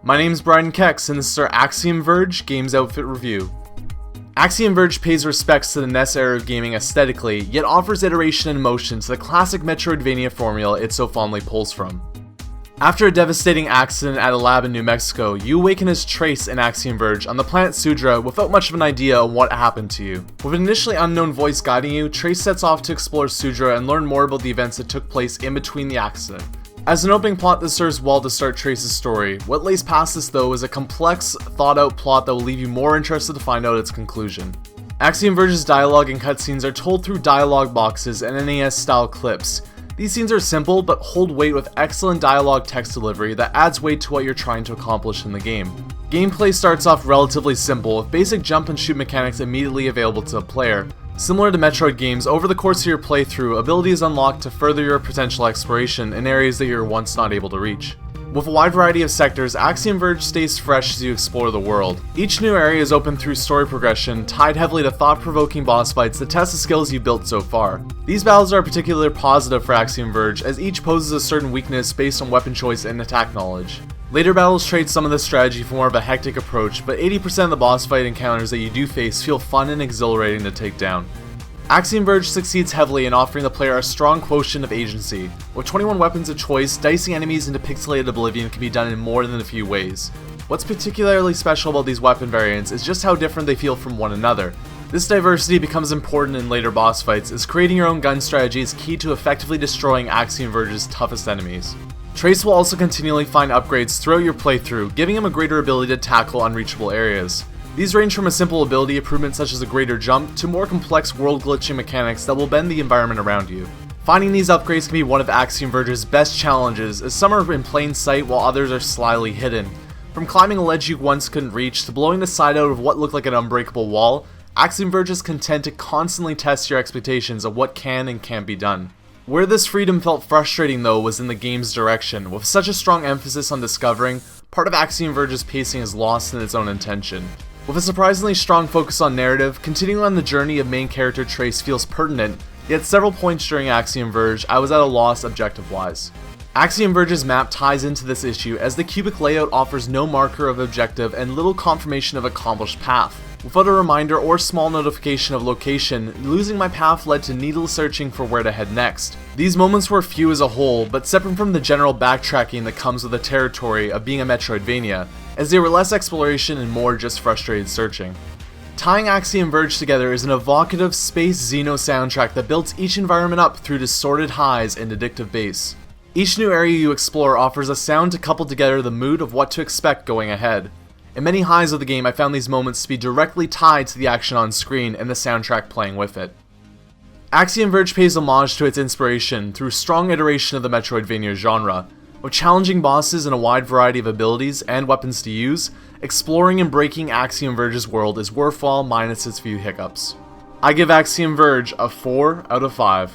My name's Brian Kex, and this is our Axiom Verge Games Outfit Review. Axiom Verge pays respects to the NES era of gaming aesthetically, yet offers iteration and motion to the classic Metroidvania formula it so fondly pulls from. After a devastating accident at a lab in New Mexico, you awaken as Trace in Axiom Verge on the planet Sudra without much of an idea on what happened to you. With an initially unknown voice guiding you, Trace sets off to explore Sudra and learn more about the events that took place in between the accident. As an opening plot, this serves well to start Trace's story. What lays past this though is a complex, thought-out plot that will leave you more interested to find out its conclusion. Axiom Verge's dialogue and cutscenes are told through dialogue boxes and NES-style clips. These scenes are simple, but hold weight with excellent dialogue text delivery that adds weight to what you're trying to accomplish in the game. Gameplay starts off relatively simple, with basic jump and shoot mechanics immediately available to the player. Similar to Metroid games, over the course of your playthrough, abilities unlock to further your potential exploration in areas that you were once not able to reach. With a wide variety of sectors, Axiom Verge stays fresh as you explore the world. Each new area is open through story progression, tied heavily to thought-provoking boss fights that test the skills you've built so far. These battles are particularly positive for Axiom Verge, as each poses a certain weakness based on weapon choice and attack knowledge. Later battles trade some of this strategy for more of a hectic approach, but 80% of the boss fight encounters that you do face feel fun and exhilarating to take down. Axiom Verge succeeds heavily in offering the player a strong quotient of agency. With 21 weapons of choice, dicing enemies into pixelated oblivion can be done in more than a few ways. What's particularly special about these weapon variants is just how different they feel from one another. This diversity becomes important in later boss fights, as creating your own gun strategy is key to effectively destroying Axiom Verge's toughest enemies. Trace will also continually find upgrades throughout your playthrough, giving him a greater ability to tackle unreachable areas. These range from a simple ability improvement such as a greater jump to more complex world glitching mechanics that will bend the environment around you. Finding these upgrades can be one of Axiom Verge's best challenges, as some are in plain sight while others are slyly hidden. From climbing a ledge you once couldn't reach to blowing the side out of what looked like an unbreakable wall, Axiom Verge is content to constantly test your expectations of what can and can't be done. Where this freedom felt frustrating though was in the game's direction. With such a strong emphasis on discovering, part of Axiom Verge's pacing is lost in its own intention. With a surprisingly strong focus on narrative, continuing on the journey of main character Trace feels pertinent, yet several points during Axiom Verge I was at a loss objective-wise. Axiom Verge's map ties into this issue as the cubic layout offers no marker of objective and little confirmation of accomplished path. Without a reminder or small notification of location, losing my path led to needless searching for where to head next. These moments were few as a whole, but separate from the general backtracking that comes with the territory of being a Metroidvania, as they were less exploration and more just frustrated searching. Tying Axiom Verge together is an evocative Space Xeno soundtrack that builds each environment up through distorted highs and addictive bass. Each new area you explore offers a sound to couple together the mood of what to expect going ahead. In many highs of the game, I found these moments to be directly tied to the action on screen and the soundtrack playing with it. Axiom Verge pays homage to its inspiration through strong iteration of the Metroidvania genre. With challenging bosses and a wide variety of abilities and weapons to use, exploring and breaking Axiom Verge's world is worthwhile minus its few hiccups. I give Axiom Verge a 4 out of 5.